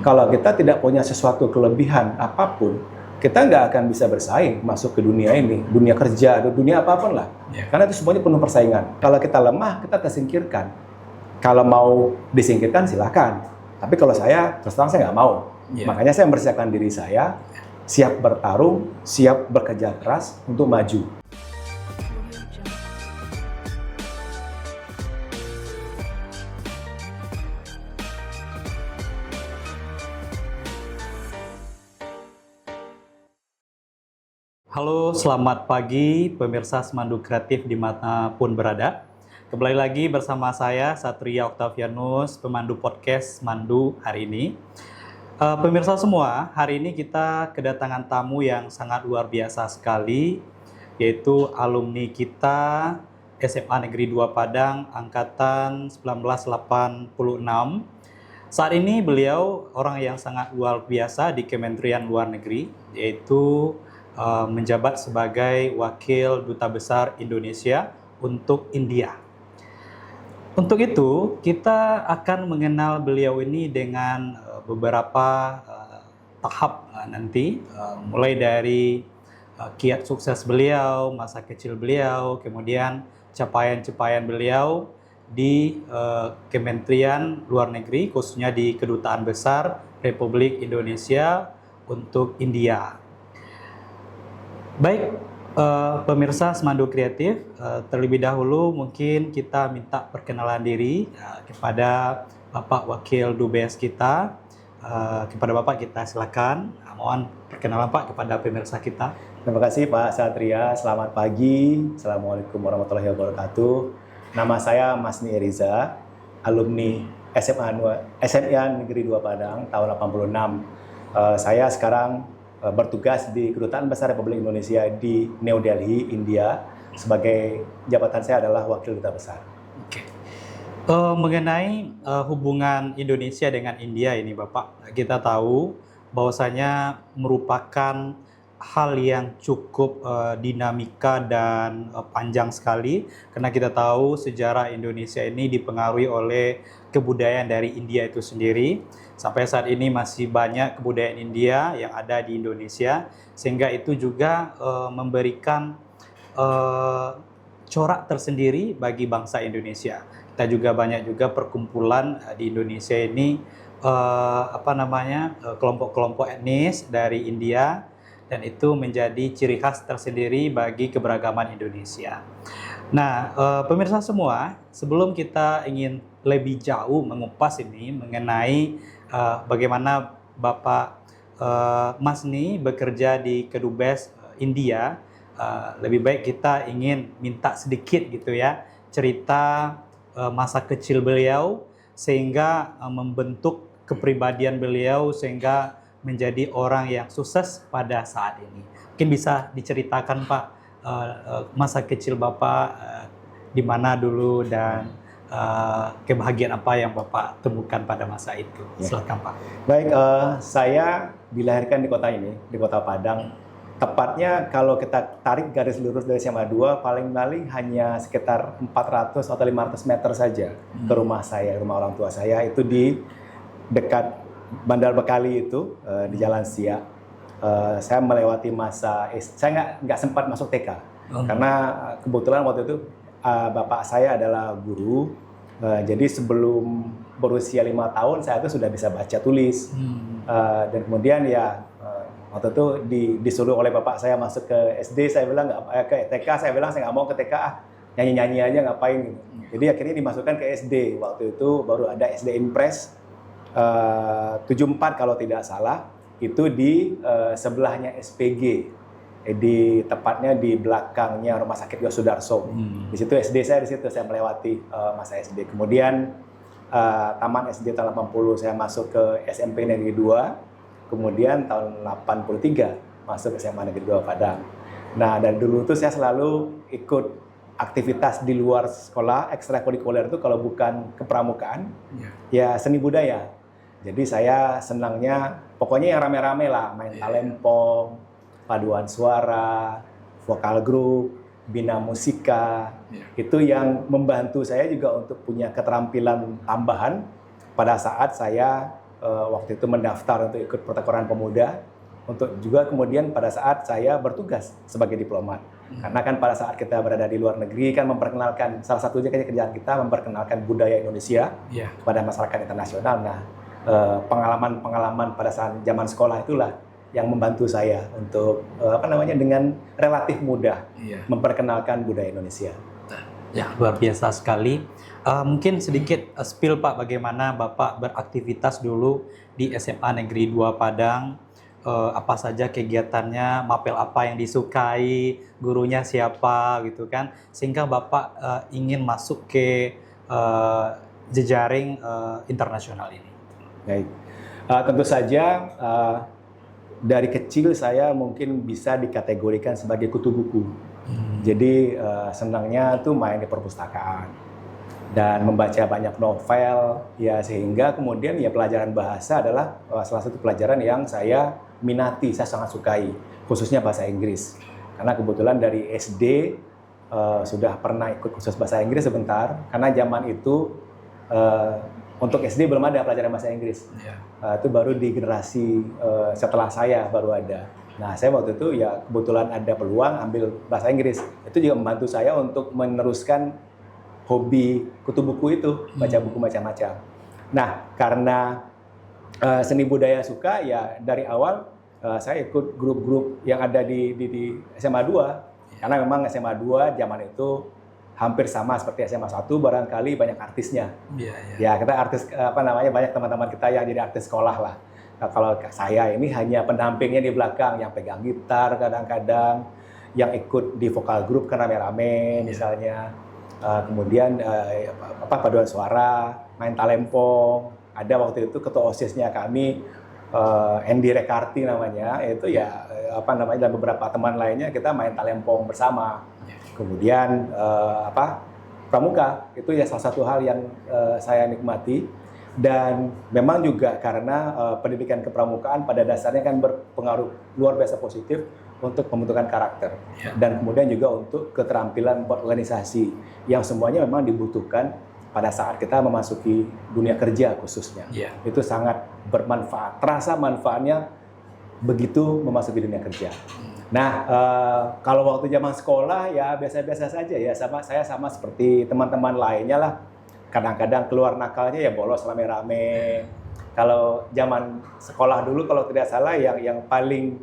Kalau kita tidak punya sesuatu kelebihan apapun, kita nggak akan bisa bersaing masuk ke dunia ini, dunia kerja atau dunia apapun lah. Karena itu semuanya penuh persaingan. Kalau kita lemah, kita tersingkirkan. Kalau mau disingkirkan silakan. Tapi kalau saya, terus terang saya nggak mau. Makanya saya mempersiapkan diri saya, siap bertarung, siap bekerja keras untuk maju. Halo, selamat pagi pemirsa Semandu Kreatif dimanapun berada. Kembali lagi bersama saya, Satria Octavianus, pemandu podcast Semandu hari ini. Pemirsa semua, hari ini kita kedatangan tamu yang sangat luar biasa sekali, yaitu alumni kita SMA Negeri 2 Padang, Angkatan 1986. Saat ini beliau orang yang sangat luar biasa di Kementerian Luar Negeri, yaitu menjabat sebagai Wakil Duta Besar Indonesia untuk India. Untuk itu, kita akan mengenal beliau ini dengan beberapa tahap nanti, mulai dari kiat sukses beliau, masa kecil beliau, kemudian capaian-capaian beliau di Kementerian Luar Negeri, khususnya di Kedutaan Besar Republik Indonesia untuk India. Baik, pemirsa Semandu Kreatif, terlebih dahulu mungkin kita minta perkenalan diri kepada Bapak Wakil Dubes kita. Kepada Bapak kita silakan, mohon perkenalan Pak kepada pemirsa kita. Terima kasih Pak Satria, selamat pagi. Assalamualaikum warahmatullahi wabarakatuh. Nama saya Masni Eriza, alumni SMA Negeri 2 Padang tahun 86. Saya sekarang bertugas di Kedutaan Besar Republik Indonesia di New Delhi, India. Sebagai jabatan saya adalah Wakil Duta Besar. Oke. Mengenai hubungan Indonesia dengan India ini Bapak, kita tahu bahwasanya merupakan hal yang cukup dinamika dan panjang sekali, karena kita tahu sejarah Indonesia ini dipengaruhi oleh kebudayaan dari India itu sendiri. Sampai saat ini masih banyak kebudayaan India yang ada di Indonesia, sehingga itu juga memberikan corak tersendiri bagi bangsa Indonesia. Kita juga banyak juga perkumpulan di Indonesia ini kelompok-kelompok etnis dari India, dan itu menjadi ciri khas tersendiri bagi keberagaman Indonesia. Nah, pemirsa semua, sebelum kita ingin lebih jauh mengupas ini mengenai bagaimana Bapak Masni bekerja di Kedubes India, lebih baik kita ingin minta sedikit gitu ya, cerita masa kecil beliau sehingga membentuk kepribadian beliau sehingga menjadi orang yang sukses pada saat ini. Mungkin bisa diceritakan Pak, masa kecil Bapak di mana dulu dan kebahagiaan apa yang Bapak temukan pada masa itu. Silakan Pak. Baik, saya dilahirkan di kota ini, di kota Padang. Tepatnya kalau kita tarik garis lurus dari SMA 2, paling hanya sekitar 400 atau 500 meter saja ke rumah saya, rumah orang tua saya. Itu di dekat Bandar Bekali itu, di Jalan Siak. Saya melewati masa, saya nggak sempat masuk TK. Karena kebetulan waktu itu bapak saya adalah guru. Jadi sebelum berusia 5 tahun, saya itu sudah bisa baca tulis. Dan kemudian ya waktu itu disuruh oleh bapak saya masuk ke SD, saya bilang ke TK, saya bilang saya nggak mau ke TK, nyanyi-nyanyi aja ngapain. Jadi akhirnya dimasukkan ke SD. Waktu itu baru ada SD Impres 74 kalau tidak salah, itu di sebelahnya SPG, tepatnya di belakangnya Rumah Sakit Yosudarso. Di situ SD saya, di situ saya melewati masa SD. Kemudian taman SD tahun 80 saya masuk ke SMP Negeri 2. Kemudian tahun 83 masuk SMA Negeri 2 Padang. Nah, dari dulu tuh saya selalu ikut aktivitas di luar sekolah, ekstrakurikuler itu kalau bukan kepramukaan, ya seni budaya. Jadi saya senangnya, pokoknya yang rame-rame lah, main talempong, paduan suara, vokal grup, bina musika. Itu yang membantu saya juga untuk punya keterampilan tambahan pada saat saya waktu itu mendaftar untuk ikut Pertukaran Pemuda, untuk juga kemudian pada saat saya bertugas sebagai diplomat. Karena kan pada saat kita berada di luar negeri kan memperkenalkan, salah satunya kerjaan kita memperkenalkan budaya Indonesia kepada masyarakat internasional. Nah, pengalaman-pengalaman pada saat zaman sekolah itulah yang membantu saya untuk dengan relatif mudah memperkenalkan budaya Indonesia. Ya, luar biasa sekali. Mungkin sedikit spill Pak, bagaimana Bapak beraktivitas dulu di SMA Negeri 2 Padang, apa saja kegiatannya, mapel apa yang disukai, gurunya siapa gitu kan, sehingga Bapak ingin masuk ke jejaring internasional ini. Baik, tentu saja dari kecil saya mungkin bisa dikategorikan sebagai kutu buku. Jadi senangnya tuh main di perpustakaan dan membaca banyak novel, ya sehingga kemudian ya pelajaran bahasa adalah salah satu pelajaran yang saya minati, saya sangat sukai, khususnya bahasa Inggris. Karena kebetulan dari SD sudah pernah ikut kursus bahasa Inggris sebentar, karena zaman itu untuk SD belum ada pelajaran bahasa Inggris. Itu baru di generasi setelah saya baru ada. Nah, saya waktu itu ya kebetulan ada peluang ambil bahasa Inggris. Itu juga membantu saya untuk meneruskan hobi kutu buku itu, baca buku macam-macam. Nah, karena seni budaya suka, ya dari awal saya ikut grup-grup yang ada di SMA 2. Karena memang SMA 2 zaman itu hampir sama seperti SMA 1, barangkali banyak artisnya. Ya, kita artis banyak teman-teman kita yang jadi artis sekolah lah. Nah, kalau saya ini hanya pendampingnya di belakang, yang pegang gitar kadang-kadang, yang ikut di vokal grup kan rame-rame misalnya. Kemudian paduan suara, main talempong. Ada waktu itu ketua OSIS-nya kami, Andy Rekarti namanya, itu ya dan beberapa teman lainnya kita main talempong bersama. Kemudian pramuka itu ya salah satu hal yang saya nikmati, dan memang juga karena pendidikan kepramukaan pada dasarnya kan berpengaruh luar biasa positif untuk pembentukan karakter dan kemudian juga untuk keterampilan berorganisasi yang semuanya memang dibutuhkan pada saat kita memasuki dunia kerja khususnya. Itu sangat bermanfaat, terasa manfaatnya begitu memasuki dunia kerja. Nah, kalau waktu zaman sekolah ya biasa-biasa saja ya, saya sama seperti teman-teman lainnya lah. Kadang-kadang keluar nakalnya ya bolos rame-rame. Kalau zaman sekolah dulu kalau tidak salah yang paling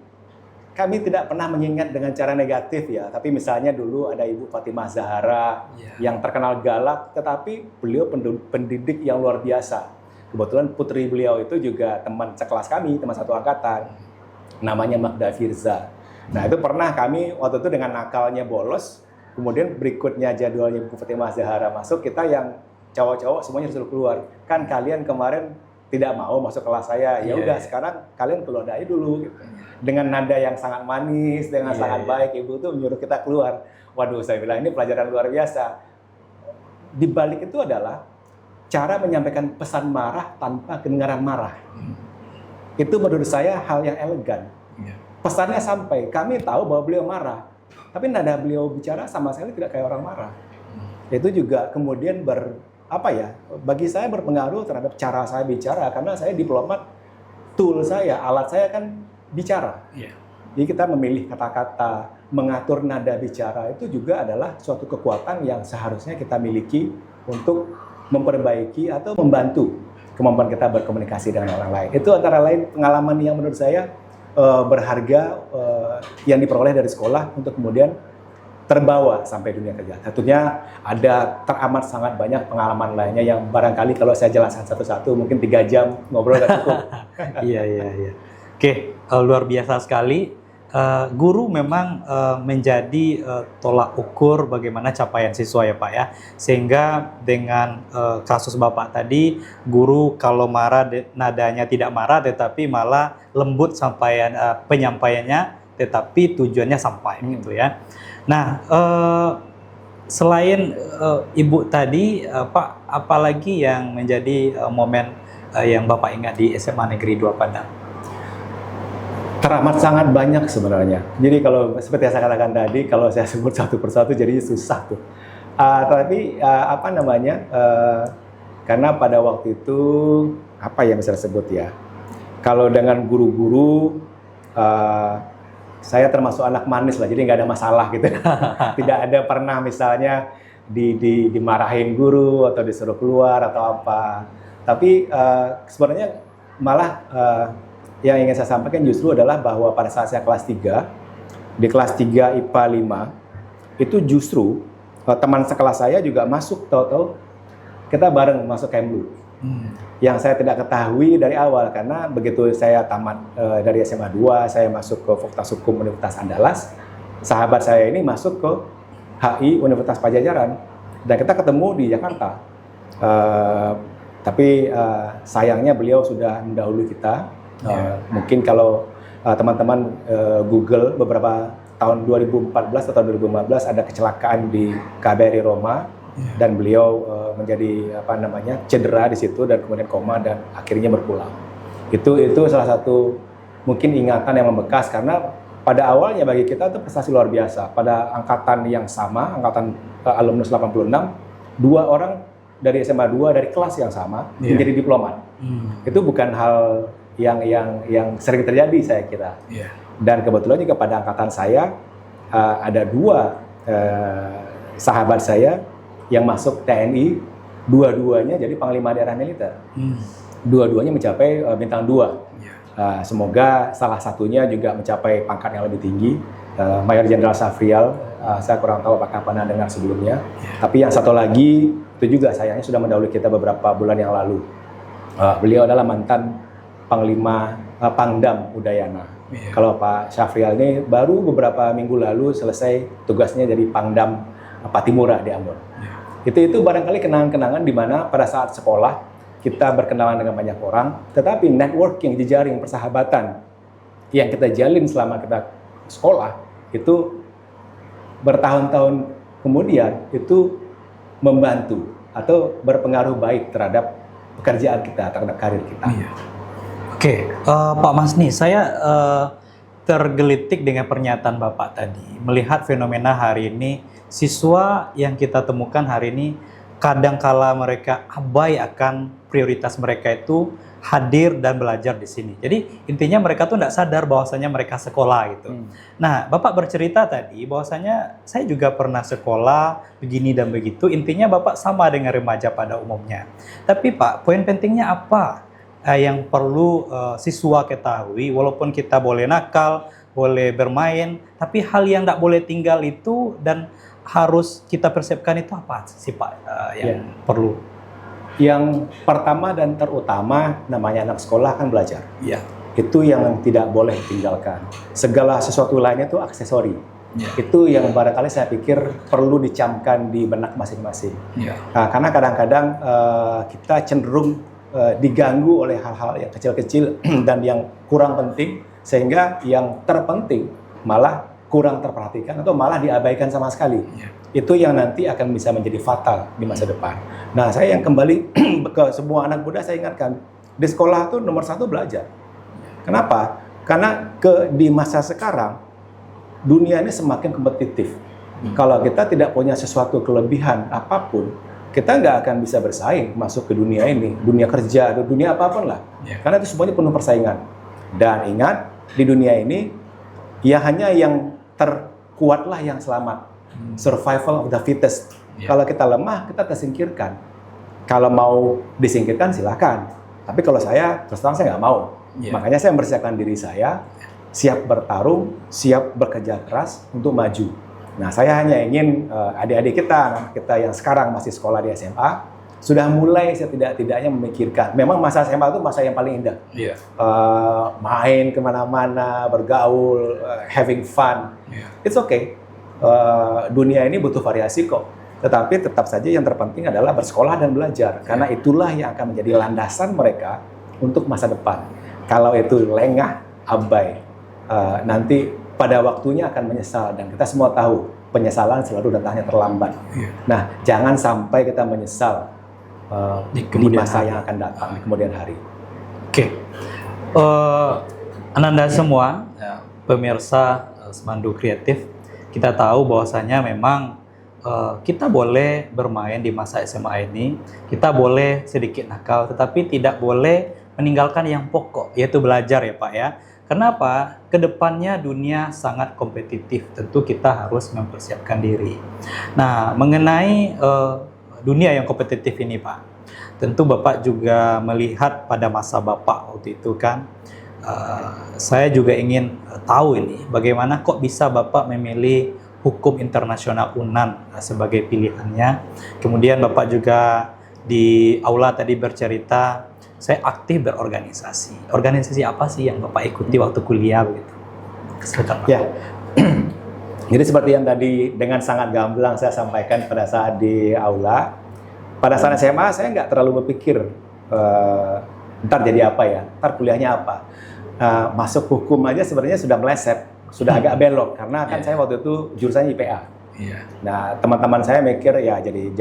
kami tidak pernah mengingat dengan cara negatif ya, tapi misalnya dulu ada Ibu Fatimah Zahara yang terkenal galak, tetapi beliau pendidik yang luar biasa. Kebetulan putri beliau itu juga teman sekelas kami, teman satu angkatan, namanya Magda Firza. Nah itu pernah kami waktu itu dengan nakalnya bolos, kemudian berikutnya jadwalnya Ibu Fatimah Zahara masuk, kita yang cowok-cowok semuanya disuruh keluar. Kan kalian kemarin tidak mau masuk kelas saya, ya udah sekarang kalian keluar aja dulu. Gitu. Dengan nada yang sangat manis, dengan sangat baik, ibu tuh menyuruh kita keluar. Waduh, saya bilang ini pelajaran luar biasa. Di balik itu adalah cara menyampaikan pesan marah tanpa kedengaran marah. Itu menurut saya hal yang elegan. Pesannya sampai, kami tahu bahwa beliau marah, tapi nada beliau bicara sama sekali tidak kayak orang marah. Itu juga kemudian bagi saya berpengaruh terhadap cara saya bicara, karena saya diplomat, tool saya, alat saya kan bicara. Jadi kita memilih kata-kata, mengatur nada bicara itu juga adalah suatu kekuatan yang seharusnya kita miliki untuk memperbaiki atau membantu kemampuan kita berkomunikasi dengan orang lain. Itu antara lain pengalaman yang menurut saya berharga yang diperoleh dari sekolah untuk kemudian terbawa sampai dunia kerja. Tentunya ada teramat sangat banyak pengalaman lainnya yang barangkali kalau saya jelaskan satu-satu mungkin 3 jam ngobrol gak cukup. Iya. Oke, luar biasa sekali. Guru memang menjadi tolak ukur bagaimana capaian siswa ya Pak ya. Sehingga dengan kasus Bapak tadi, guru kalau marah nadanya tidak marah tetapi malah lembut penyampaiannya, tetapi tujuannya sampai gitu ya. Nah, selain Ibu tadi, Pak, apalagi yang menjadi momen yang Bapak ingat di SMA Negeri 2 Padang? Teramat sangat banyak sebenarnya. Jadi kalau seperti yang saya katakan tadi, kalau saya sebut satu persatu jadi susah tuh. Tapi karena pada waktu itu apa yang bisa disebut ya? Kalau dengan guru-guru, saya termasuk anak manis lah, jadi nggak ada masalah gitu. Tidak ada pernah misalnya dimarahin guru atau disuruh keluar atau apa. Tapi sebenarnya malah yang ingin saya sampaikan justru adalah bahwa pada saat saya kelas 3, di kelas 3 IPA 5, itu justru teman sekelas saya juga masuk, tahu-tahu kita bareng masuk Kemlu. Yang saya tidak ketahui dari awal, karena begitu saya tamat dari SMA 2, saya masuk ke Fakultas Hukum Universitas Andalas. Sahabat saya ini masuk ke HI Universitas Pajajaran, dan kita ketemu di Jakarta. Tapi sayangnya beliau sudah mendahului kita. Mungkin kalau teman-teman Google beberapa tahun 2014 atau 2015 ada kecelakaan di KBRI Roma. Dan beliau menjadi cedera di situ dan kemudian koma dan akhirnya berpulang. Itu salah satu mungkin ingatan yang membekas, karena pada awalnya bagi kita itu prestasi luar biasa. Pada angkatan yang sama, angkatan alumnus 86, 2 orang dari SMA 2 dari kelas yang sama menjadi diplomat. Itu bukan hal yang sering terjadi, saya kira. Dan kebetulan juga pada angkatan saya ada 2 sahabat saya yang masuk TNI, dua-duanya jadi panglima daerah militer. Dua-duanya mencapai bintang 2. Semoga salah satunya juga mencapai pangkat yang lebih tinggi, Mayor Jenderal Safrial. Saya kurang tahu apakah pernah dengar sebelumnya. Tapi yang satu lagi itu juga sayangnya sudah mendahului kita beberapa bulan yang lalu. Beliau adalah mantan Panglima Pangdam Udayana. Kalau Pak Safrial ini baru beberapa minggu lalu selesai tugasnya jadi Pangdam Patimura di Ambon. Itu barangkali kenangan-kenangan di mana pada saat sekolah kita berkenalan dengan banyak orang, tetapi networking, jejaring persahabatan yang kita jalin selama kita sekolah itu bertahun-tahun kemudian itu membantu atau berpengaruh baik terhadap pekerjaan kita, terhadap karir kita. Oke, Pak Masni, saya tergelitik dengan pernyataan Bapak tadi. Melihat fenomena hari ini, siswa yang kita temukan hari ini kadangkala mereka abai akan prioritas mereka itu hadir dan belajar di sini. Jadi intinya mereka tuh tidak sadar bahwasanya mereka sekolah gitu. Nah, Bapak bercerita tadi bahwasanya saya juga pernah sekolah begini dan begitu. Intinya Bapak sama dengan remaja pada umumnya. Tapi Pak, poin pentingnya apa yang perlu siswa ketahui? Walaupun kita boleh nakal, boleh bermain, tapi hal yang tidak boleh tinggal itu dan harus kita persepkan itu apa sih Pak yang perlu? Yang pertama dan terutama namanya anak sekolah kan belajar. Itu yang tidak boleh ditinggalkan. Segala sesuatu lainnya itu aksesori. Itu yang barangkali saya pikir perlu dicamkan di benak masing-masing. Nah, karena kadang-kadang kita cenderung diganggu oleh hal-hal yang kecil-kecil dan yang kurang penting, sehingga yang terpenting malah kurang terperhatikan atau malah diabaikan sama sekali. Itu yang nanti akan bisa menjadi fatal di masa depan. Nah, saya yang kembali ke semua anak muda, saya ingatkan, di sekolah itu nomor 1 belajar. Kenapa? Karena di masa sekarang, dunia ini semakin kompetitif. Kalau kita tidak punya sesuatu kelebihan apapun, kita nggak akan bisa bersaing masuk ke dunia ini, dunia kerja, atau dunia apapun lah. Karena itu semuanya penuh persaingan. Dan ingat, di dunia ini, ya hanya yang terkuatlah yang selamat. Survival of the fittest. Kalau kita lemah, kita tersingkirkan. Kalau mau disingkirkan, silakan. Tapi kalau saya, terus terang saya nggak mau. Makanya saya mempersiapkan diri saya, siap bertarung, siap bekerja keras untuk maju. Nah, saya hanya ingin adik-adik kita, anak kita yang sekarang masih sekolah di SMA, sudah mulai setidak-tidaknya memikirkan. Memang masa SMA itu masa yang paling indah. Main kemana-mana, bergaul, having fun. It's okay. Dunia ini butuh variasi kok. Tetapi tetap saja yang terpenting adalah bersekolah dan belajar. Karena itulah yang akan menjadi landasan mereka untuk masa depan. Kalau itu lengah, abai, nanti pada waktunya akan menyesal. Dan kita semua tahu, penyesalan selalu datangnya terlambat. Nah, jangan sampai kita menyesal di masa yang akan datang, di kemudian hari. Oke. Ananda semua, pemirsa Semandu Kreatif, kita tahu bahwasanya memang kita boleh bermain di masa SMA ini, kita boleh sedikit nakal, tetapi tidak boleh meninggalkan yang pokok, yaitu belajar ya Pak ya. Kenapa? Kedepannya dunia sangat kompetitif, tentu kita harus mempersiapkan diri. Nah, mengenai dunia yang kompetitif ini Pak, tentu Bapak juga melihat pada masa Bapak waktu itu kan, saya juga ingin tahu ini, bagaimana kok bisa Bapak memilih hukum internasional UNAN sebagai pilihannya. Kemudian Bapak juga di aula tadi bercerita, saya aktif berorganisasi. Organisasi apa sih yang Bapak ikuti waktu kuliah begitu? Silakan Pak. Ya, jadi seperti yang tadi dengan sangat gamblang saya sampaikan pada saat di aula, pada saat SMA saya nggak terlalu berpikir ntar jadi apa ya, ntar kuliahnya apa. Masuk hukum aja sebenarnya sudah meleset, sudah agak belok karena kan saya waktu itu jurusannya IPA. Nah, teman-teman saya mikir ya jadi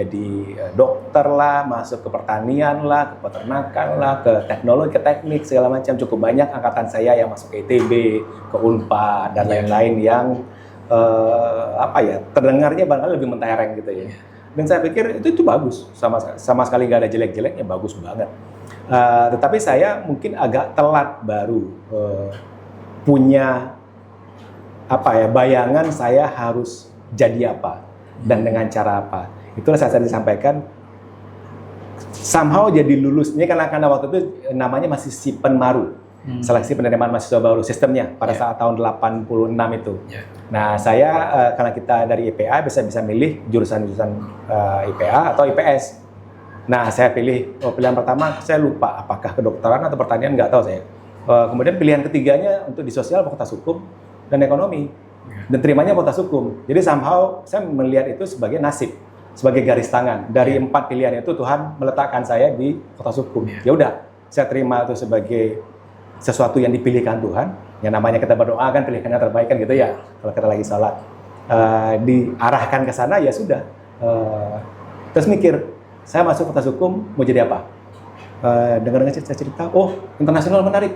dokter lah, masuk ke pertanian lah, ke peternakan lah, ke teknologi, ke teknik segala macam. Cukup banyak angkatan saya yang masuk ke ITB, ke Unpad dan lain-lain yang terdengarnya barangkali lebih mentereng gitu ya. Dan saya pikir itu bagus, sama sekali nggak ada jelek-jeleknya, bagus banget. Tetapi saya mungkin agak telat baru punya bayangan saya harus jadi apa dan dengan cara apa. Itulah saya tadi sampaikan. Somehow jadi lulus ini karena waktu itu namanya masih Sipenmaru, seleksi penerimaan mahasiswa baru sistemnya pada saat tahun 86 itu. Nah saya karena kita dari IPA bisa milih jurusan-jurusan IPA atau IPS. Nah saya pilih pilihan pertama saya lupa apakah kedokteran atau pertanian, nggak tahu saya. Kemudian pilihan ketiganya untuk di sosial fakultas hukum dan ekonomi, dan terimanya fakultas hukum. Jadi somehow saya melihat itu sebagai nasib, sebagai garis tangan. Dari 4 pilihan itu Tuhan meletakkan saya di fakultas hukum. Ya udah, saya terima itu sebagai sesuatu yang dipilihkan Tuhan. Yang namanya kita berdoa kan pilihkan yang terbaik kan gitu ya. Kalau kita lagi sholat, diarahkan ke sana ya sudah. Terus mikir, saya masuk fakultas hukum mau jadi apa? Dengar saya cerita, oh internasional menarik.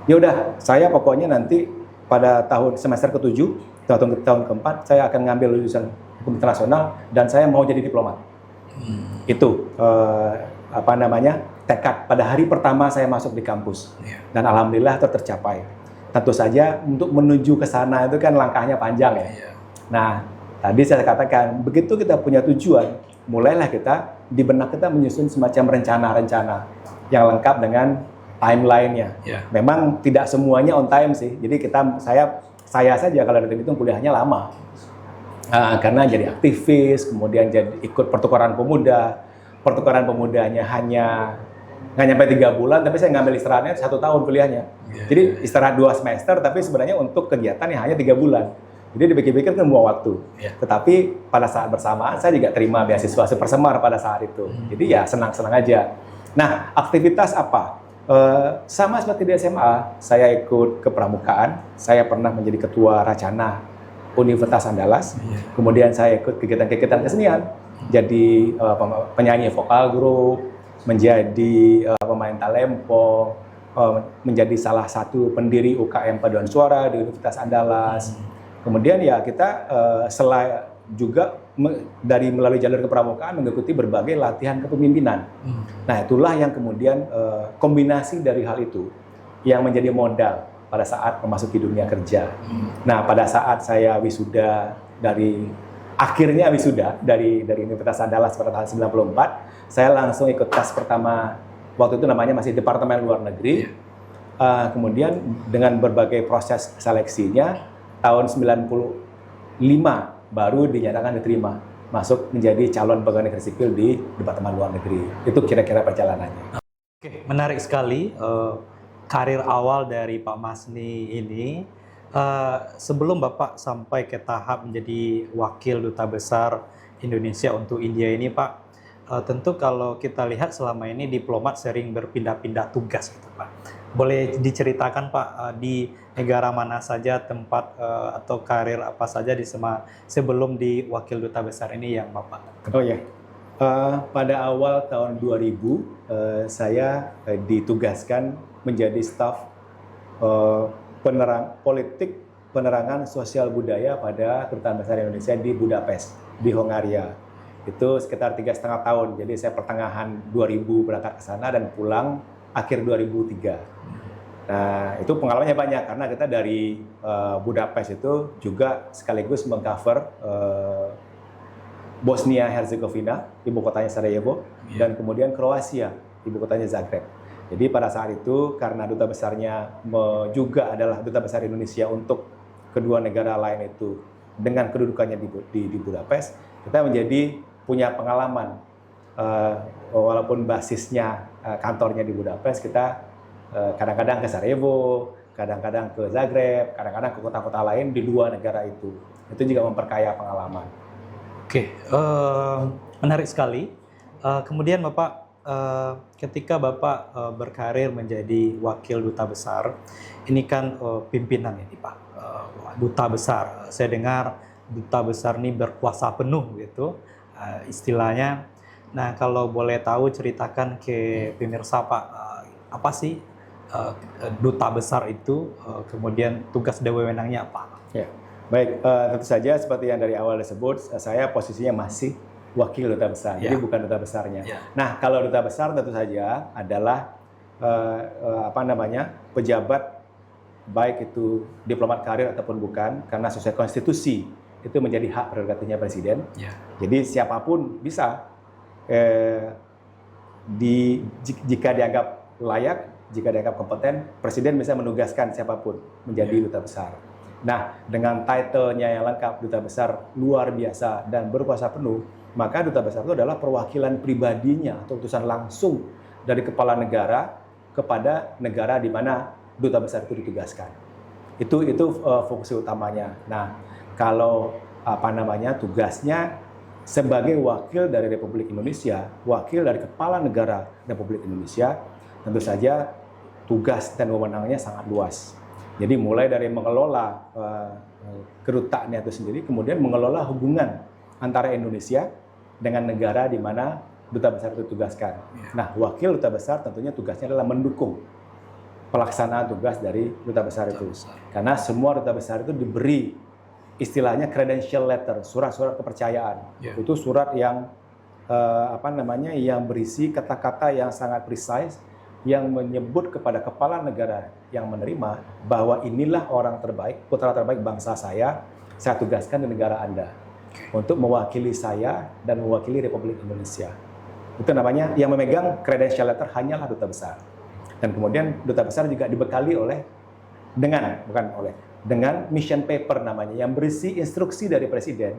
Ya udah, saya pokoknya nanti pada semester ke-7, tahun ke-4, saya akan ngambil lulusan hukum internasional dan saya mau jadi diplomat. Itu tekad pada hari pertama saya masuk di kampus. Dan alhamdulillah itu tercapai. Tentu saja untuk menuju ke sana itu kan langkahnya panjang ya. Nah, tadi saya katakan begitu kita punya tujuan, mulailah kita di benak kita menyusun semacam rencana-rencana yang lengkap dengan timeline-nya. Memang tidak semuanya on time sih. Jadi saya saja kalau hitung kuliahnya lama. Karena jadi aktivis, kemudian jadi ikut pertukaran pemuda. Pertukaran pemudanya hanya nggak nyampe 3 bulan, tapi saya ngambil istirahatnya 1 tahun kuliahnya. Jadi istirahat 2 semester, tapi sebenarnya untuk kegiatan yang hanya 3 bulan. Jadi dipikir-pikir kan buang waktu. Tetapi pada saat bersamaan saya juga terima beasiswa Supersemar pada saat itu. Jadi ya senang-senang aja. Nah, aktivitas apa? Sama seperti di SMA, saya ikut kepramukaan. Saya pernah menjadi ketua Racana Universitas Andalas. Kemudian saya ikut kegiatan-kegiatan kesenian. Jadi penyanyi vokal grup, menjadi pemain talempo, menjadi salah satu pendiri UKM Paduan Suara di Universitas Andalas. Kemudian ya kita juga melalui jalur kepramukaan mengikuti berbagai latihan kepemimpinan. Nah itulah yang kemudian kombinasi dari hal itu yang menjadi modal pada saat memasuki dunia kerja. Nah pada saat saya akhirnya wisuda dari Universitas Andalas pada tahun 94, saya langsung ikut tes pertama, waktu itu namanya masih Departemen Luar Negeri. Kemudian dengan berbagai proses seleksinya, tahun 95 baru dinyatakan diterima masuk menjadi calon pegawai negeri sipil di Departemen Luar Negeri. Itu kira-kira perjalanannya. Oke, menarik sekali karir awal dari Pak Masni ini. Sebelum Bapak sampai ke tahap menjadi wakil duta besar Indonesia untuk India ini, Pak, tentu kalau kita lihat selama ini diplomat sering berpindah-pindah tugas, gitu, Pak. Boleh diceritakan, Pak, di negara mana saja tempat atau karir apa saja sebelum di wakil duta besar ini yang Bapak? Oh ya, pada awal tahun 2000 saya ditugaskan menjadi staf penerang politik penerangan sosial budaya pada Kedutaan Besar Indonesia di Budapest, di Hongaria. Itu sekitar 3,5 tahun. Jadi saya pertengahan 2000 berangkat ke sana dan pulang akhir 2003. Nah, itu pengalamannya banyak karena kita dari Budapest itu juga sekaligus mengcover Bosnia Herzegovina, ibu kotanya Sarajevo, dan kemudian Kroasia, ibu kotanya Zagreb. Jadi pada saat itu karena duta besarnya juga adalah duta besar Indonesia untuk kedua negara lain itu dengan kedudukannya di Budapest, kita menjadi punya pengalaman. Walaupun basisnya kantornya di Budapest, kita kadang-kadang ke Sarajevo, kadang-kadang ke Zagreb, kadang-kadang ke kota-kota lain di dua negara itu. Itu juga memperkaya pengalaman. Oke, menarik sekali. Kemudian Bapak, ketika Bapak berkarir menjadi wakil duta besar, ini kan pimpinan ini Pak, duta besar. Saya dengar duta besar ini berkuasa penuh gitu, istilahnya. Nah, kalau boleh tahu ceritakan ke pemirsa Pak, apa sih duta besar itu, kemudian tugas dan wewenangnya apa? Ya, baik. Tentu saja seperti yang dari awal disebut, saya posisinya masih wakil duta besar, jadi bukan duta besarnya. Nah, kalau duta besar tentu saja adalah pejabat, baik itu diplomat karir ataupun bukan, karena sesuai konstitusi itu menjadi hak prerogatifnya presiden. Jadi siapapun bisa, jika dianggap layak, jika dianggap kompeten, presiden bisa menugaskan siapapun menjadi duta besar. Nah, dengan title-nya yang lengkap, duta besar luar biasa dan berkuasa penuh, maka duta besar itu adalah perwakilan pribadinya atau utusan langsung dari kepala negara kepada negara di mana duta besar itu ditugaskan. Itu fokus utamanya. Nah, kalau tugasnya sebagai wakil dari Republik Indonesia, wakil dari kepala negara Republik Indonesia, tentu saja tugas dan wewenangnya sangat luas. Jadi mulai dari mengelola kedutaannya itu sendiri, kemudian mengelola hubungan antara Indonesia dengan negara di mana duta besar itu ditugaskan. Nah, wakil duta besar tentunya tugasnya adalah mendukung pelaksanaan tugas dari duta besar itu. Karena semua duta besar itu diberi istilahnya credential letter, surat-surat kepercayaan. Itu surat yang yang berisi kata-kata yang sangat precise, yang menyebut kepada kepala negara yang menerima bahwa inilah orang terbaik, putra terbaik bangsa saya tugaskan di negara Anda untuk mewakili saya dan mewakili Republik Indonesia. Itu namanya, yang memegang credential letter hanyalah duta besar. Dan kemudian duta besar juga dibekali dengan mission paper namanya, yang berisi instruksi dari presiden.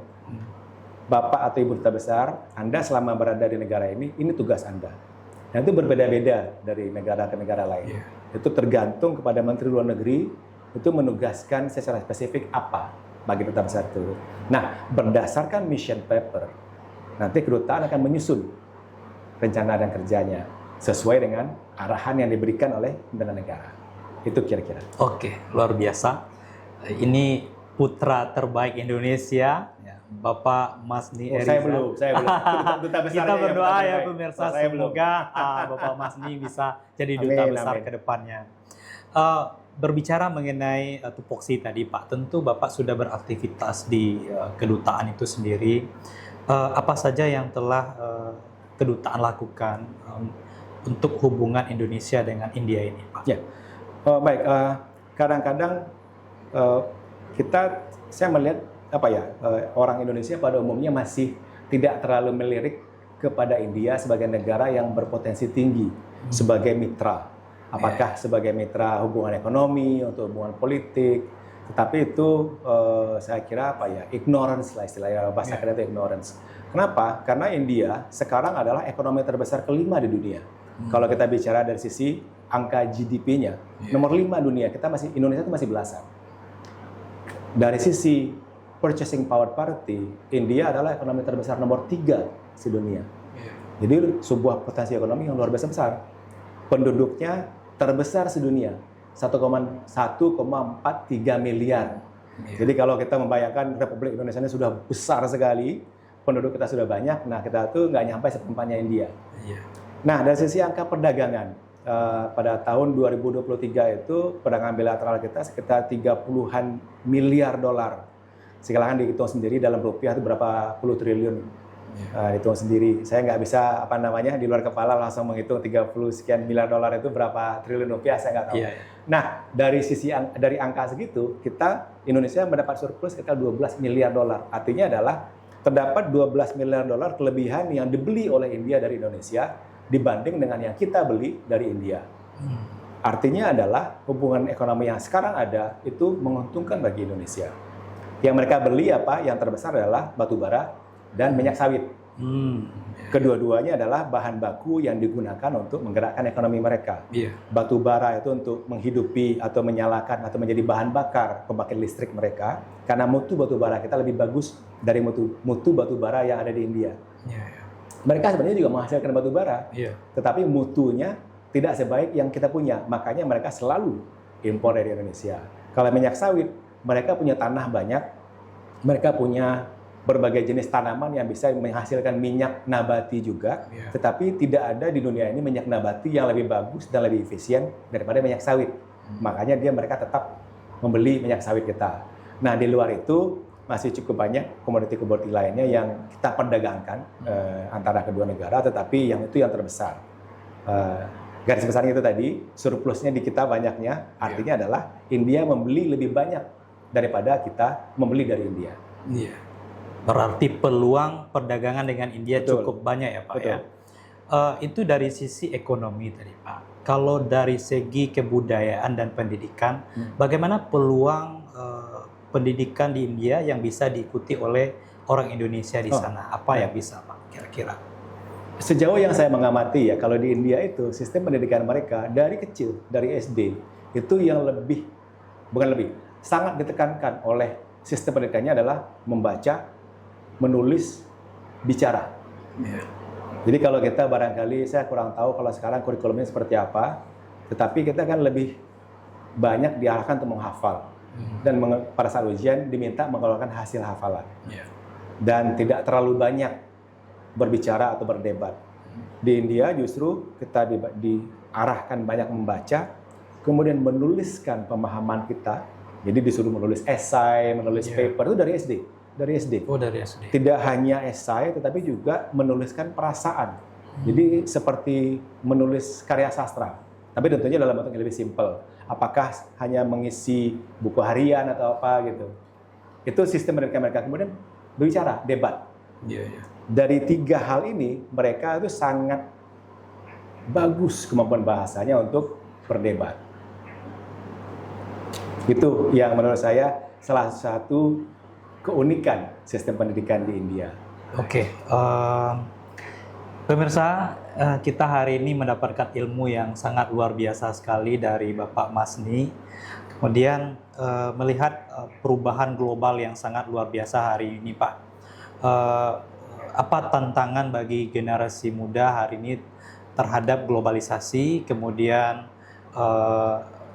Bapak atau Ibu duta besar, Anda selama berada di negara ini tugas Anda. Dan itu berbeda-beda dari negara ke negara lain. Itu tergantung kepada Menteri Luar Negeri itu menugaskan secara spesifik apa bagi duta besar itu. Nah, berdasarkan mission paper, nanti kedutaan akan menyusun rencana dan kerjanya sesuai dengan arahan yang diberikan oleh pimpinan negara. Itu kira-kira. Oke, luar biasa. Ini putra terbaik Indonesia, Bapak Masni Eriza. Saya belum. Duta besarnya kita berdoa ya terbaik. pemirsa, semoga Bapak Masni bisa jadi duta besar ke depannya. Berbicara mengenai tupoksi tadi Pak, tentu Bapak sudah beraktivitas di kedutaan itu sendiri. Apa saja yang telah kedutaan lakukan untuk hubungan Indonesia dengan India ini Pak? Ya, baik. Kadang-kadang saya melihat orang Indonesia pada umumnya masih tidak terlalu melirik kepada India sebagai negara yang berpotensi tinggi sebagai mitra. Apakah sebagai mitra hubungan ekonomi, untuk hubungan politik, tetapi itu saya kira ignorance lah istilahnya, bahasa kita itu ignorance. Kenapa? Karena India sekarang adalah ekonomi terbesar kelima di dunia. Kalau kita bicara dari sisi angka GDP-nya, nomor 5 dunia, Indonesia itu masih belasan. Dari sisi purchasing power parity, India adalah ekonomi terbesar nomor 3 di dunia. Jadi sebuah potensi ekonomi yang luar biasa besar. Penduduknya terbesar di dunia, 1,43 miliar. Jadi kalau kita membayangkan Republik Indonesia ini sudah besar sekali, penduduk kita sudah banyak, nah kita tuh nggak nyampe seperempatnya India. Nah, dari sisi angka perdagangan, pada tahun 2023 itu perdagangan bilateral kita sekitar 30-an miliar dolar. Silakan dihitung sendiri dalam rupiah itu berapa puluh triliun. Hitung sendiri. Saya nggak bisa di luar kepala langsung menghitung 30 sekian miliar dolar itu berapa triliun rupiah, saya nggak tahu. Nah, dari angka segitu, Indonesia mendapat surplus sekitar 12 miliar dolar. Artinya adalah terdapat 12 miliar dolar kelebihan yang dibeli oleh India dari Indonesia dibanding dengan yang kita beli dari India. Artinya adalah hubungan ekonomi yang sekarang ada itu menguntungkan bagi Indonesia. Yang mereka beli apa? Yang terbesar adalah batu bara dan minyak sawit. Kedua-duanya adalah bahan baku yang digunakan untuk menggerakkan ekonomi mereka. Batu bara itu untuk menghidupi atau menyalakan atau menjadi bahan bakar pembangkit listrik mereka, karena mutu batu bara kita lebih bagus dari mutu batu bara yang ada di India. Mereka sebenarnya juga menghasilkan batu bara, tetapi mutunya tidak sebaik yang kita punya. Makanya mereka selalu impor dari Indonesia. Kalau minyak sawit, mereka punya tanah banyak, mereka punya berbagai jenis tanaman yang bisa menghasilkan minyak nabati juga, tetapi tidak ada di dunia ini minyak nabati yang lebih bagus dan lebih efisien daripada minyak sawit. Makanya mereka tetap membeli minyak sawit kita. Nah, di luar itu masih cukup banyak komoditi-komoditi lainnya yang kita perdagangkan antara kedua negara, tetapi yang itu yang terbesar. Garis besarnya itu tadi, surplusnya di kita banyaknya, artinya adalah India membeli lebih banyak daripada kita membeli dari India. Berarti peluang perdagangan dengan India cukup banyak ya Pak ya. Itu dari sisi ekonomi tadi Pak. Kalau dari segi kebudayaan dan pendidikan, bagaimana peluang pendidikan di India yang bisa diikuti oleh orang Indonesia di sana? Apa yang bisa Pak kira-kira? Sejauh yang saya mengamati ya, kalau di India itu sistem pendidikan mereka dari kecil, dari SD, itu yang sangat ditekankan oleh sistem pendidikannya adalah membaca, menulis, bicara. Jadi kalau kita barangkali, saya kurang tahu kalau sekarang kurikulumnya seperti apa, tetapi kita kan lebih banyak diarahkan untuk menghafal. Dan pada saat ujian diminta mengeluarkan hasil hafalan. Dan tidak terlalu banyak berbicara atau berdebat. Di India justru kita diarahkan banyak membaca, kemudian menuliskan pemahaman kita. Jadi disuruh menulis esai, menulis paper, itu dari SD. Dari SD. Dari SD. Tidak hanya esai, tetapi juga menuliskan perasaan. Jadi seperti menulis karya sastra. Tapi tentunya dalam bentuk yang lebih simpel. Apakah hanya mengisi buku harian atau apa gitu. Itu sistem mereka. Kemudian berbicara, debat. Dari 3 hal ini, mereka itu sangat bagus kemampuan bahasanya untuk berdebat. Itu yang menurut saya salah satu keunikan sistem pendidikan di India. Pemirsa, kita hari ini mendapatkan ilmu yang sangat luar biasa sekali dari Bapak Masni. Kemudian melihat perubahan global yang sangat luar biasa hari ini, Pak. Apa tantangan bagi generasi muda hari ini terhadap globalisasi, kemudian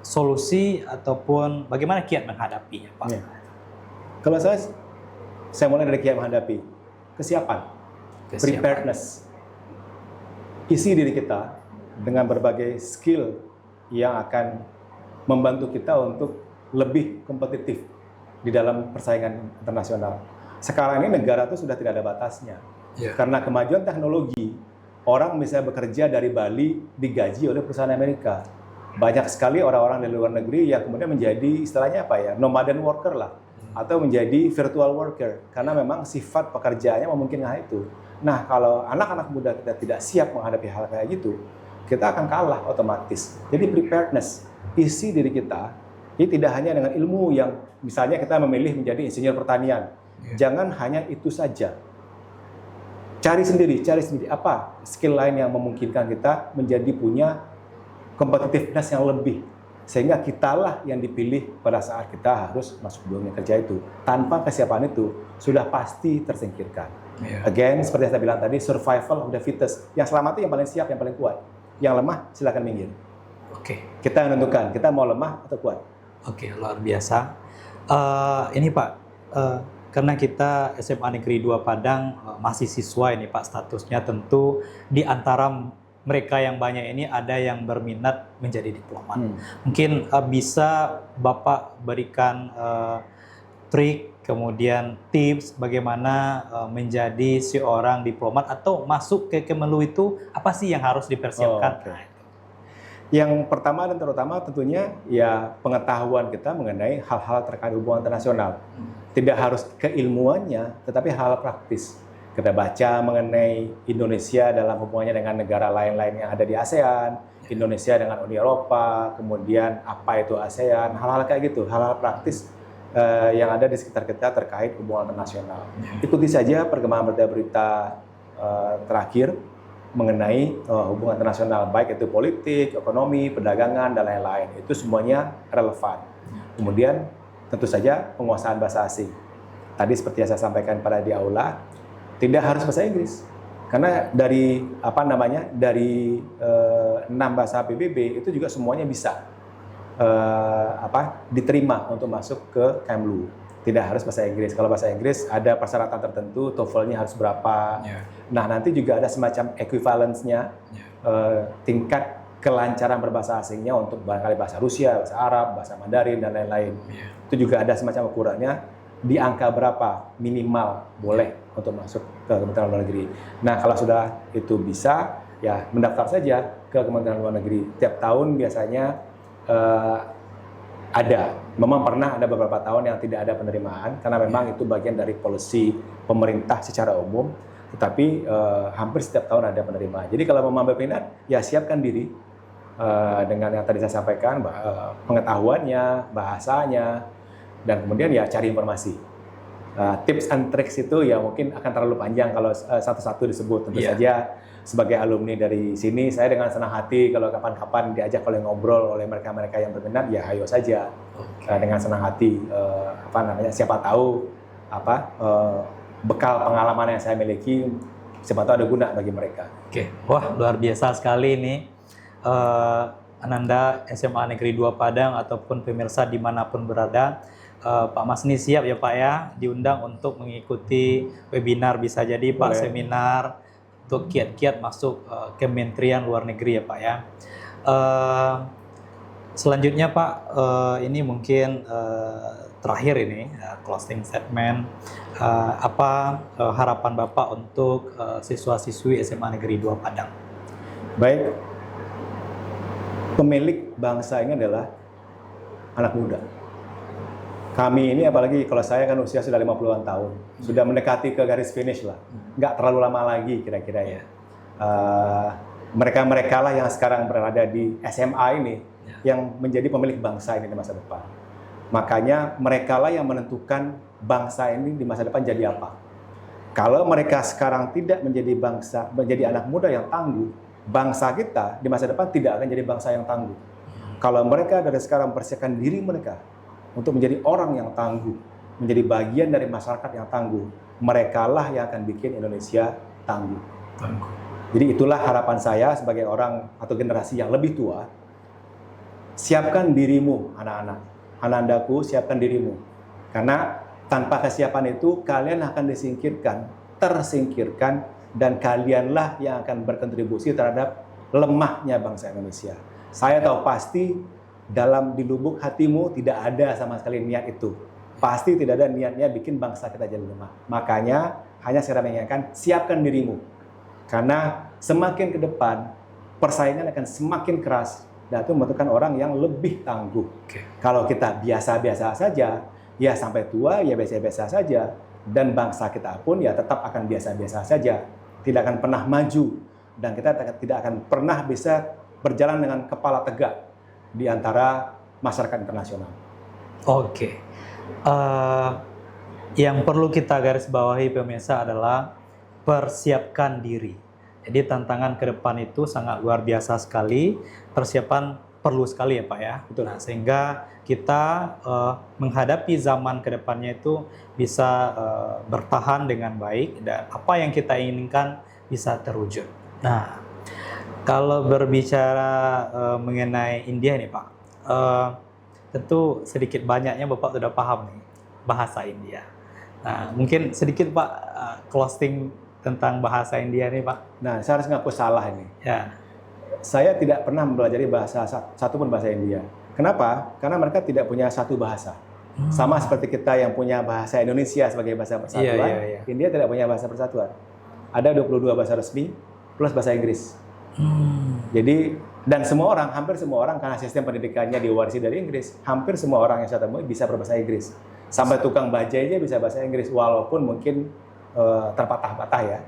solusi ataupun bagaimana kiat menghadapinya, Pak? Kalau saya mulai dari kiat menghadapi kesiapan. Preparedness. Isi diri kita dengan berbagai skill yang akan membantu kita untuk lebih kompetitif di dalam persaingan internasional. Sekarang ini negara itu sudah tidak ada batasnya. Karena kemajuan teknologi, orang bisa bekerja dari Bali digaji oleh perusahaan Amerika. Banyak sekali orang-orang dari luar negeri yang kemudian menjadi istilahnya nomaden worker lah, atau menjadi virtual worker, karena memang sifat pekerjaannya memungkinkan itu. Nah, kalau anak-anak muda kita tidak siap menghadapi hal kayak gitu, kita akan kalah otomatis. Jadi preparedness, isi diri kita, ini tidak hanya dengan ilmu yang misalnya kita memilih menjadi insinyur pertanian. Jangan hanya itu saja. Cari sendiri apa skill lain yang memungkinkan kita menjadi punya competitiveness yang lebih. Sehingga kitalah yang dipilih pada saat kita harus masuk dunia kerja itu. Tanpa kesiapan itu, sudah pasti tersingkirkan. Again, seperti yang saya bilang tadi, survival of the fittest. Yang selamat itu yang paling siap, yang paling kuat. Yang lemah, silakan minggir. Kita yang menentukan, kita mau lemah atau kuat. Luar biasa. Ini Pak, karena kita SMA Negeri 2 Padang masih siswa ini Pak, statusnya tentu di antara mereka yang banyak ini ada yang berminat menjadi diplomat. Mungkin bisa Bapak berikan trik, kemudian tips bagaimana menjadi seorang diplomat atau masuk ke Kemelu itu apa sih yang harus dipersiapkan? Yang pertama dan terutama tentunya ya pengetahuan kita mengenai hal-hal terkait hubungan internasional. Tidak harus keilmuannya, tetapi hal praktis. Kita baca mengenai Indonesia dalam hubungannya dengan negara lain-lain yang ada di ASEAN, Indonesia dengan Uni Eropa, kemudian apa itu ASEAN, hal-hal kayak gitu, hal-hal praktis yang ada di sekitar kita terkait hubungan internasional. Ikuti saja perkembangan berita-berita terakhir mengenai hubungan internasional, baik itu politik, ekonomi, perdagangan, dan lain-lain. Itu semuanya relevan. Kemudian tentu saja penguasaan bahasa asing. Tadi seperti yang saya sampaikan pada di aula, tidak harus bahasa Inggris. Karena dari dari 6 bahasa PBB itu juga semuanya bisa diterima untuk masuk ke Kemlu. Tidak harus bahasa Inggris. Kalau bahasa Inggris ada persyaratan tertentu, TOEFL-nya harus berapa. Nah, nanti juga ada semacam equivalence-nya, tingkat kelancaran berbahasa asingnya untuk barangkali bahasa Rusia, bahasa Arab, bahasa Mandarin, dan lain-lain. Itu juga ada semacam ukurannya, di angka berapa minimal boleh untuk masuk ke Kementerian Luar Negeri. Nah, kalau sudah itu bisa, ya mendaftar saja ke Kementerian Luar Negeri. Tiap tahun biasanya ada. Memang pernah ada beberapa tahun yang tidak ada penerimaan, karena memang itu bagian dari policy pemerintah secara umum, tetapi hampir setiap tahun ada penerimaan. Jadi kalau memang berminat, ya siapkan diri dengan yang tadi saya sampaikan, pengetahuannya, bahasanya, dan kemudian ya cari informasi. Tips and tricks itu ya mungkin akan terlalu panjang kalau satu-satu disebut. Tentu saja sebagai alumni dari sini, saya dengan senang hati kalau kapan-kapan diajak oleh ngobrol oleh mereka-mereka yang berminat, ya ayo saja. Dengan senang hati, siapa tahu bekal pengalaman yang saya miliki, siapa tahu ada guna bagi mereka. Wah, luar biasa sekali ini. Ananda SMA Negeri 2 Padang ataupun pemirsa dimanapun berada, Pak Masni siap ya Pak ya, diundang untuk mengikuti webinar, bisa jadi Pak seminar untuk kiat-kiat masuk Kementerian Luar Negeri ya Pak ya. Selanjutnya Pak, ini mungkin terakhir ini closing statement, apa harapan Bapak untuk siswa-siswi SMA Negeri 2 Padang? Baik, pemilik bangsa ini adalah anak muda. Kami ini, apalagi kalau saya kan usia sudah 50-an tahun, sudah mendekati ke garis finish lah, nggak terlalu lama lagi kira-kira ya. Mereka-mereka lah yang sekarang berada di SMA ini, yang menjadi pemilik bangsa ini di masa depan. Makanya mereka lah yang menentukan bangsa ini di masa depan jadi apa. Kalau mereka sekarang tidak menjadi anak muda yang tangguh, bangsa kita di masa depan tidak akan jadi bangsa yang tangguh. Kalau mereka dari sekarang mempersiapkan diri mereka untuk menjadi orang yang tangguh, menjadi bagian dari masyarakat yang tangguh, merekalah yang akan bikin Indonesia tangguh. Jadi itulah harapan saya sebagai orang atau generasi yang lebih tua. Siapkan dirimu, anak-anak. Anandaku, siapkan dirimu. Karena tanpa kesiapan itu, kalian akan tersingkirkan, dan kalianlah yang akan berkontribusi terhadap lemahnya bangsa Indonesia. Saya tahu pasti di lubuk hatimu tidak ada sama sekali niat itu. Pasti tidak ada niatnya bikin bangsa kita jadi lemah. Makanya hanya saya mengingatkan, siapkan dirimu. Karena semakin ke depan, persaingan akan semakin keras, dan itu membutuhkan orang yang lebih tangguh. Kalau kita biasa-biasa saja, ya sampai tua ya biasa-biasa saja, dan bangsa kita pun ya tetap akan biasa-biasa saja, tidak akan pernah maju, dan kita tidak akan pernah bisa berjalan dengan kepala tegak di antara masyarakat internasional. Yang perlu kita garis bawahi pemirsa adalah persiapkan diri. Jadi tantangan ke depan itu sangat luar biasa sekali. Persiapan perlu sekali ya Pak ya. Betul. Nah, sehingga kita menghadapi zaman ke depannya itu bisa bertahan dengan baik, dan apa yang kita inginkan bisa terwujud. Nah, kalau berbicara mengenai India nih Pak, tentu sedikit banyaknya Bapak sudah paham nih bahasa India. Nah, mungkin sedikit Pak closing tentang bahasa India nih Pak. Nah, saya harus ngaku salah ini. Ya. saya tidak pernah mempelajari satu pun bahasa India. Kenapa? Karena mereka tidak punya satu bahasa. Sama seperti kita yang punya bahasa Indonesia sebagai bahasa persatuan, India tidak punya bahasa persatuan. Ada 22 bahasa resmi plus bahasa Inggris. Jadi, dan hampir semua orang karena sistem pendidikannya diwarisi dari Inggris, hampir semua orang yang saya temui bisa berbahasa Inggris. Sampai tukang bajai aja bisa bahasa Inggris, walaupun mungkin terpatah-patah ya.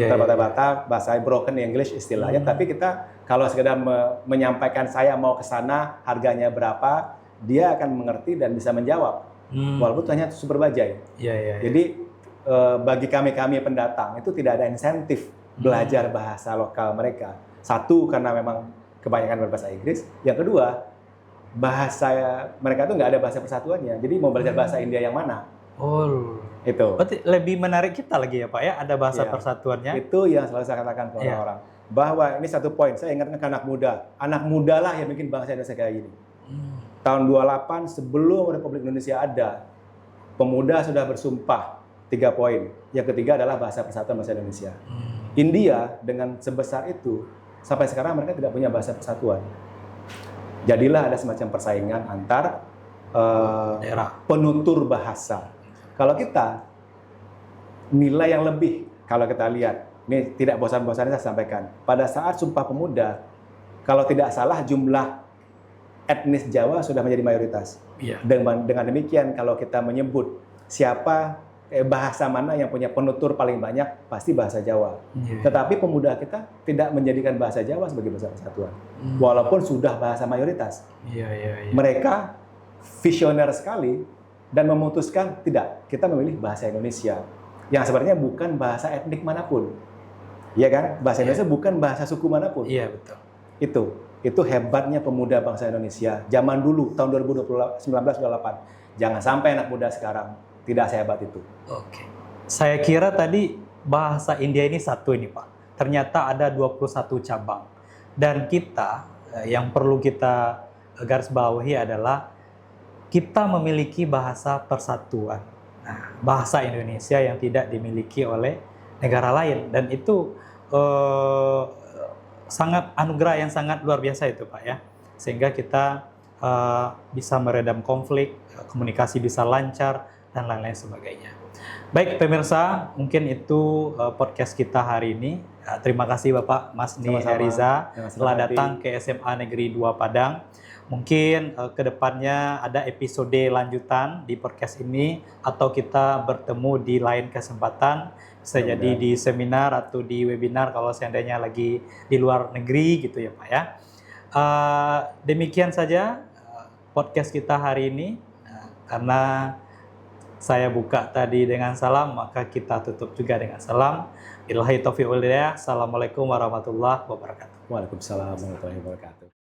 Terpatah-patah, bahasa broken English istilahnya, tapi kita kalau sekedar menyampaikan saya mau ke sana, harganya berapa, dia akan mengerti dan bisa menjawab, walaupun itu hanya super bajai. Jadi bagi kami pendatang itu tidak ada insentif belajar bahasa lokal mereka. Satu, karena memang kebanyakan berbahasa Inggris. Yang kedua, bahasa mereka itu nggak ada bahasa persatuannya. Jadi mau belajar bahasa India yang mana? Itu. Berarti lebih menarik kita lagi ya Pak ya, ada bahasa persatuannya. Itu yang selalu saya katakan ke orang-orang. Bahwa ini satu poin, saya ingatkan ke anak muda. Anak muda lah yang bikin bangsa Indonesia kayak gini. Tahun 28 sebelum Republik Indonesia ada, pemuda sudah bersumpah 3 poin. Yang ketiga adalah bahasa persatuan bangsa Indonesia. India dengan sebesar itu sampai sekarang mereka tidak punya bahasa persatuan. Jadilah ada semacam persaingan antar penutur bahasa. Kalau kita nilai yang lebih, kalau kita lihat, ini tidak bosan-bosannya saya sampaikan. Pada saat Sumpah Pemuda, kalau tidak salah jumlah etnis Jawa sudah menjadi mayoritas. Dengan demikian, kalau kita menyebut siapa bahasa mana yang punya penutur paling banyak, pasti bahasa Jawa. Tetapi pemuda kita tidak menjadikan bahasa Jawa sebagai bahasa persatuan, walaupun sudah bahasa mayoritas. Mereka visioner sekali dan memutuskan tidak, kita memilih bahasa Indonesia yang sebenarnya bukan bahasa etnik manapun. Iya kan? Bahasa Indonesia bukan bahasa suku manapun. Iya, betul. Itu hebatnya pemuda bangsa Indonesia zaman dulu tahun 2019-28. Jangan sampai anak muda sekarang tidak sehebat itu. Oke. Saya kira tadi bahasa India ini satu ini Pak. Ternyata ada 21 cabang. Dan kita yang perlu kita garis bawahi adalah kita memiliki bahasa persatuan. Nah, bahasa Indonesia yang tidak dimiliki oleh negara lain, dan itu sangat anugerah yang sangat luar biasa itu Pak ya, sehingga kita bisa meredam konflik, komunikasi bisa lancar dan lain-lain sebagainya. Baik pemirsa, mungkin itu podcast kita hari ini. Terima kasih Bapak Masni Heriza telah datang ke SMA Negeri 2 Padang. Mungkin kedepannya ada episode lanjutan di podcast ini, atau kita bertemu di lain kesempatan. Bisa jadi di seminar atau di webinar kalau seandainya lagi di luar negeri gitu ya Pak ya. Demikian saja podcast kita hari ini. Karena saya buka tadi dengan salam, maka kita tutup juga dengan salam. Billahi taufiq wal hidayah. Assalamualaikum warahmatullahi wabarakatuh. Waalaikumsalam warahmatullahi wabarakatuh.